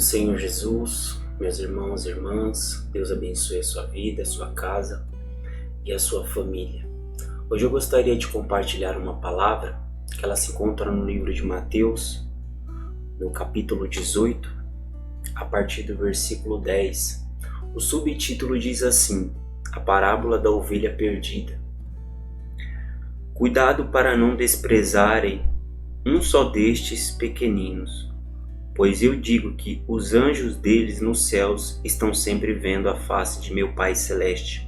Senhor Jesus, meus irmãos e irmãs, Deus abençoe a sua vida, a sua casa e a sua família. Hoje eu gostaria de compartilhar uma palavra que ela se encontra no livro de Mateus, no capítulo 18, a partir do versículo 10. O subtítulo diz assim: a parábola da ovelha perdida. Cuidado para não desprezarem um só destes pequeninos, pois eu digo que os anjos deles nos céus estão sempre vendo a face de meu Pai Celeste.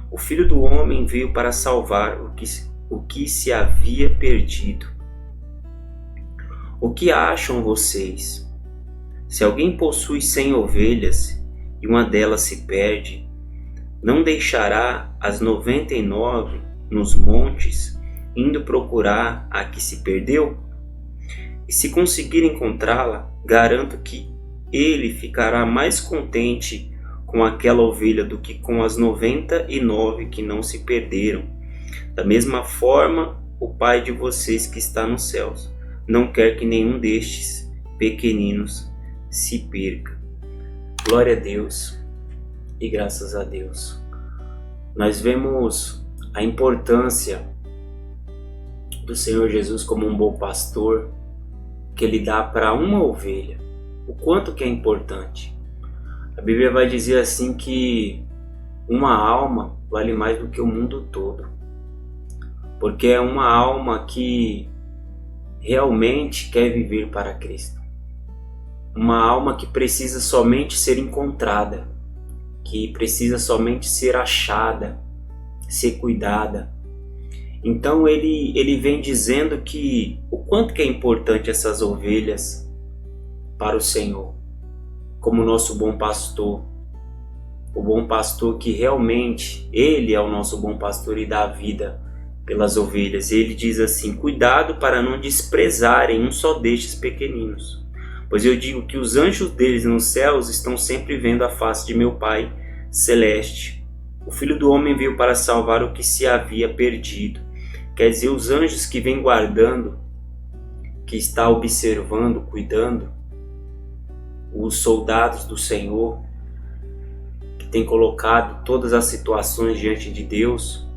O Filho do Homem veio para salvar o que se havia perdido. O que acham vocês? Se alguém possui 100 ovelhas e uma delas se perde, não deixará as 99 nos montes, indo procurar a que se perdeu? E se conseguir encontrá-la, garanto que ele ficará mais contente com aquela ovelha do que com as 99 que não se perderam. Da mesma forma, o Pai de vocês que está nos céus não quer que nenhum destes pequeninos se perca. Glória a Deus e graças a Deus. Nós vemos a importância do Senhor Jesus como um bom pastor, que ele dá para uma ovelha. O quanto que é importante. A Bíblia vai dizer assim que uma alma vale mais do que o mundo todo, porque é uma alma que realmente quer viver para Cristo, uma alma que precisa somente ser encontrada, que precisa somente ser achada, ser cuidada. Então ele vem dizendo que o quanto que é importante essas ovelhas para o Senhor, como nosso bom pastor, o bom pastor que realmente ele é o nosso bom pastor e dá a vida pelas ovelhas. Ele diz assim: cuidado para não desprezarem um só destes pequeninos, pois eu digo que os anjos deles nos céus estão sempre vendo a face de meu Pai Celeste. O Filho do Homem veio para salvar o que se havia perdido. Quer dizer, os anjos que vêm guardando, que está observando, cuidando, os soldados do Senhor, que tem colocado todas as situações diante de Deus,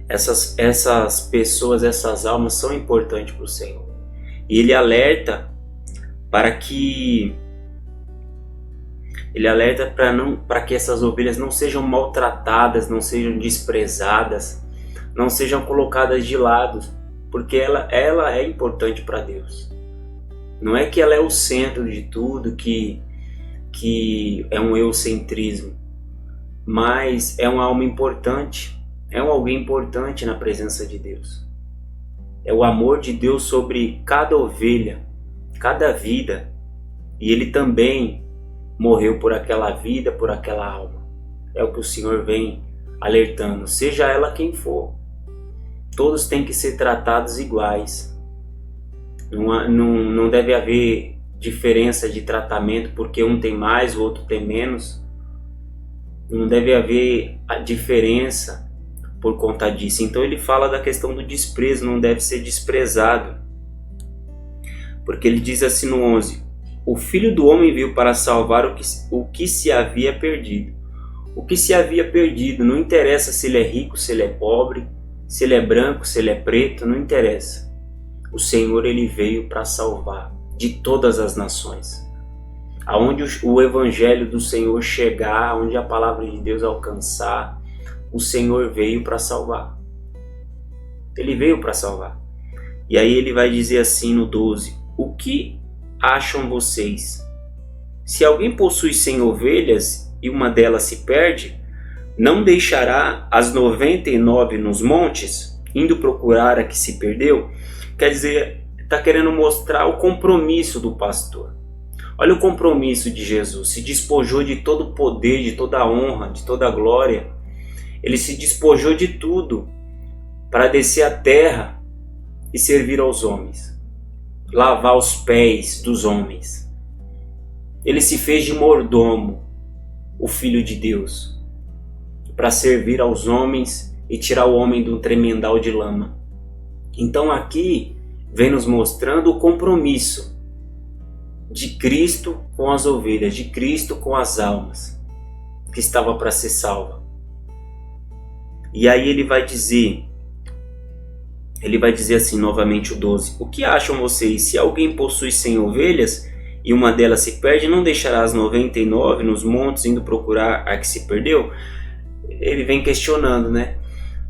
essas pessoas, essas almas são importantes para o Senhor. E Ele alerta para que essas ovelhas não sejam maltratadas, não sejam desprezadas, não sejam colocadas de lado, porque ela é importante para Deus. Não é que ela é o centro de tudo, que é um eugocentrismo, mas é uma alma importante, é um alguém importante na presença de Deus. É o amor de Deus sobre cada ovelha, cada vida, e Ele também morreu por aquela vida, por aquela alma. É o que o Senhor vem alertando, seja ela quem for. Todos têm que ser tratados iguais. Não deve haver diferença de tratamento porque um tem mais, o outro tem menos. Não deve haver a diferença por conta disso. Então ele fala da questão do desprezo, não deve ser desprezado. Porque ele diz assim no 11: o Filho do Homem veio para salvar o que se havia perdido. O que se havia perdido, não interessa se ele é rico, se ele é pobre, se ele é branco, se ele é preto, não interessa. O Senhor, ele veio para salvar de todas as nações. Aonde o evangelho do Senhor chegar, onde a palavra de Deus alcançar, o Senhor veio para salvar. Ele veio para salvar. E aí ele vai dizer assim no 12: o que acham vocês? Se alguém possui 100 ovelhas e uma delas se perde, não deixará as 99 nos montes, indo procurar a que se perdeu? Quer dizer, está querendo mostrar o compromisso do pastor. Olha o compromisso de Jesus. Se despojou de todo o poder, de toda a honra, de toda a glória. Ele se despojou de tudo para descer à terra e servir aos homens, lavar os pés dos homens. Ele se fez de mordomo, o Filho de Deus, para servir aos homens e tirar o homem do tremendal de lama. Então aqui vem nos mostrando o compromisso de Cristo com as ovelhas, de Cristo com as almas que estava para ser salva. E aí ele vai dizer assim novamente o 12: o que acham vocês? Se alguém possui 100 ovelhas e uma delas se perde, não deixará as 99 nos montes indo procurar a que se perdeu? Ele vem questionando, né?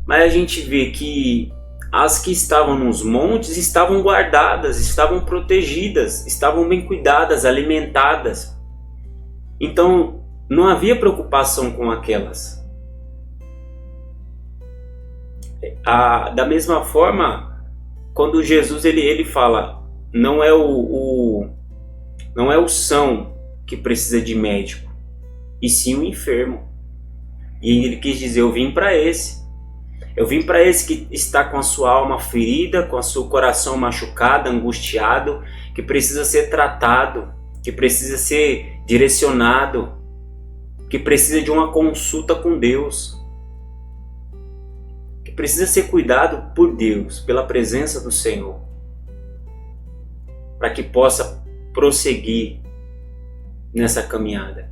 Mas a gente vê que as que estavam nos montes estavam guardadas, estavam protegidas, estavam bem cuidadas, alimentadas. Então não havia preocupação com aquelas. Da mesma forma, quando Jesus ele fala, não é o são que precisa de médico, e sim o enfermo. E ele quis dizer, eu vim para esse que está com a sua alma ferida, com o seu coração machucado, angustiado, que precisa ser tratado, que precisa ser direcionado, que precisa de uma consulta com Deus, que precisa ser cuidado por Deus, pela presença do Senhor, para que possa prosseguir nessa caminhada.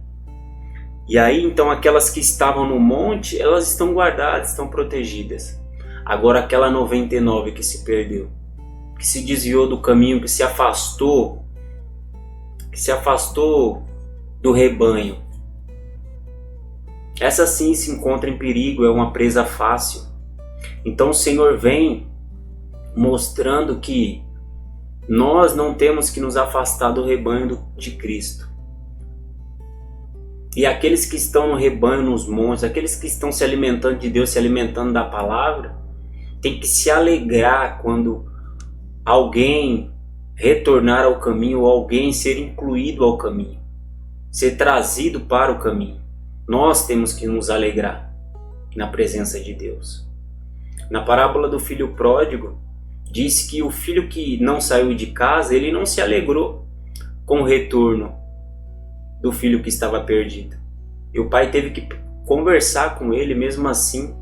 E aí então aquelas que estavam no monte, elas estão guardadas, estão protegidas. Agora aquela 99 que se perdeu, que se desviou do caminho, que se afastou do rebanho, essa sim se encontra em perigo, é uma presa fácil. Então o Senhor vem mostrando que nós não temos que nos afastar do rebanho de Cristo. E aqueles que estão no rebanho, nos montes, aqueles que estão se alimentando de Deus, se alimentando da palavra, tem que se alegrar quando alguém retornar ao caminho, ou alguém ser incluído ao caminho, ser trazido para o caminho. Nós temos que nos alegrar na presença de Deus. Na parábola do filho pródigo, diz que o filho que não saiu de casa, ele não se alegrou com o retorno do filho que estava perdido. E o pai teve que conversar com ele, mesmo assim,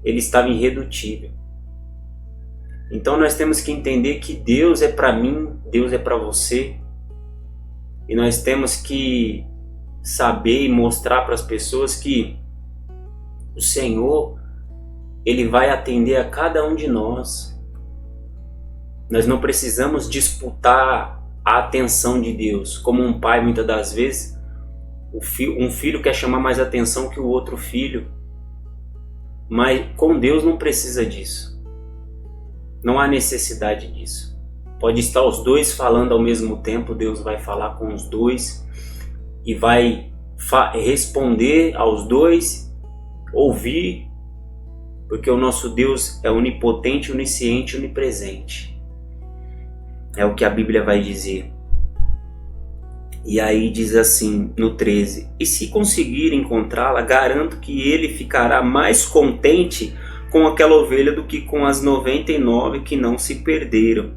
ele estava irredutível. Então nós temos que entender que Deus é para mim, Deus é para você. E nós temos que saber e mostrar para as pessoas que o Senhor, Ele vai atender a cada um de nós. Nós não precisamos disputar a atenção de Deus. Como um pai, muitas das vezes, um filho quer chamar mais atenção que o outro filho. Mas com Deus não precisa disso. Não há necessidade disso. Pode estar os dois falando ao mesmo tempo, Deus vai falar com os dois e vai responder aos dois, ouvir, porque o nosso Deus é onipotente, onisciente, onipresente. É o que a Bíblia vai dizer. E aí diz assim no 13: e se conseguir encontrá-la, garanto que ele ficará mais contente com aquela ovelha do que com as 99 que não se perderam.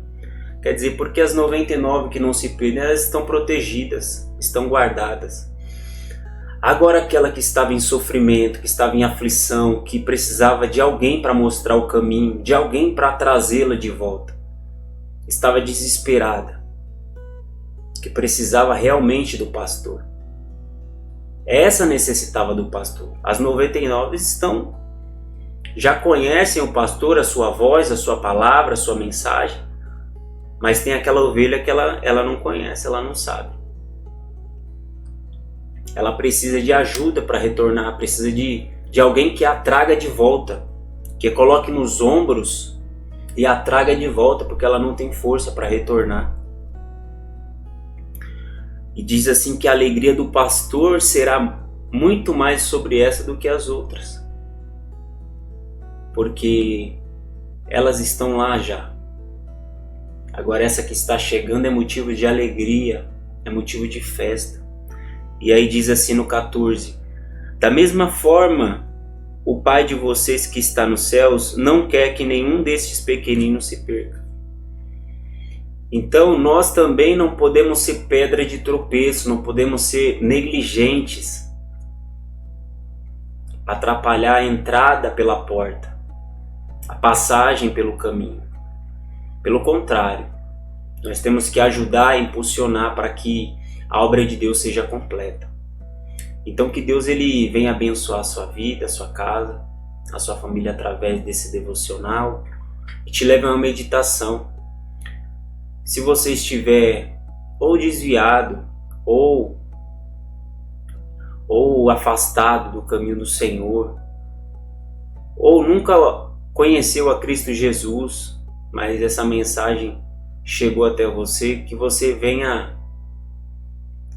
Quer dizer, porque as 99 que não se perderam, elas estão protegidas, estão guardadas. Agora aquela que estava em sofrimento, que estava em aflição, que precisava de alguém para mostrar o caminho, de alguém para trazê-la de volta, estava desesperada, que precisava realmente do pastor. Essa necessitava do pastor. As 99 já conhecem o pastor, a sua voz, a sua palavra, a sua mensagem, mas tem aquela ovelha que ela não conhece, ela não sabe. Ela precisa de ajuda para retornar, precisa de alguém que a traga de volta, que a coloque nos ombros e a traga de volta, porque ela não tem força para retornar. E diz assim que a alegria do pastor será muito mais sobre essa do que as outras, porque elas estão lá já. Agora essa que está chegando é motivo de alegria, é motivo de festa. E aí diz assim no 14: da mesma forma, o Pai de vocês que está nos céus não quer que nenhum destes pequeninos se perca. Então nós também não podemos ser pedra de tropeço, não podemos ser negligentes, atrapalhar a entrada pela porta, a passagem pelo caminho. Pelo contrário, Nós temos que ajudar e impulsionar para que a obra de Deus seja completa. Então que Deus ele venha abençoar a sua vida, a sua casa, a sua família através desse devocional e te leve a uma meditação. Se você estiver ou desviado ou afastado do caminho do Senhor, ou nunca conheceu a Cristo Jesus, mas essa mensagem chegou até você, que você venha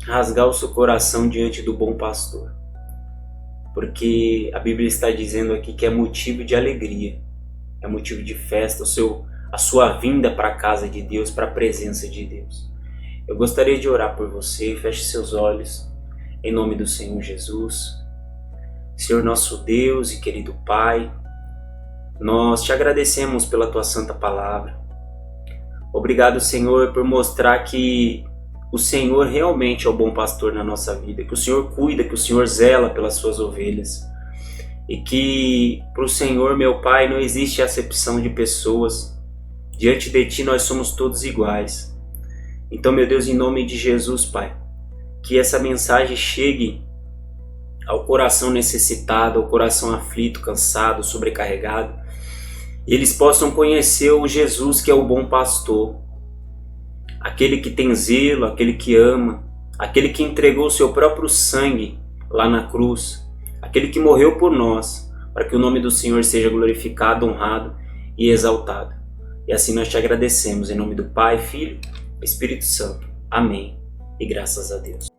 rasgar o seu coração diante do bom pastor. Porque a Bíblia está dizendo aqui que é motivo de alegria, é motivo de festa, a sua vinda para a casa de Deus, para a presença de Deus. Eu gostaria de orar por você, feche seus olhos, em nome do Senhor Jesus. Senhor nosso Deus e querido Pai, nós te agradecemos pela tua santa palavra. Obrigado, Senhor, por mostrar que o Senhor realmente é o bom pastor na nossa vida, que o Senhor cuida, que o Senhor zela pelas suas ovelhas e que para o Senhor, meu Pai, não existe acepção de pessoas. Diante de Ti nós somos todos iguais. Então, meu Deus, em nome de Jesus, Pai, que essa mensagem chegue ao coração necessitado, ao coração aflito, cansado, sobrecarregado, e eles possam conhecer o Jesus que é o bom pastor, aquele que tem zelo, aquele que ama, aquele que entregou o seu próprio sangue lá na cruz, aquele que morreu por nós, para que o nome do Senhor seja glorificado, honrado e exaltado. E assim nós te agradecemos, em nome do Pai, Filho e Espírito Santo. Amém. E graças a Deus.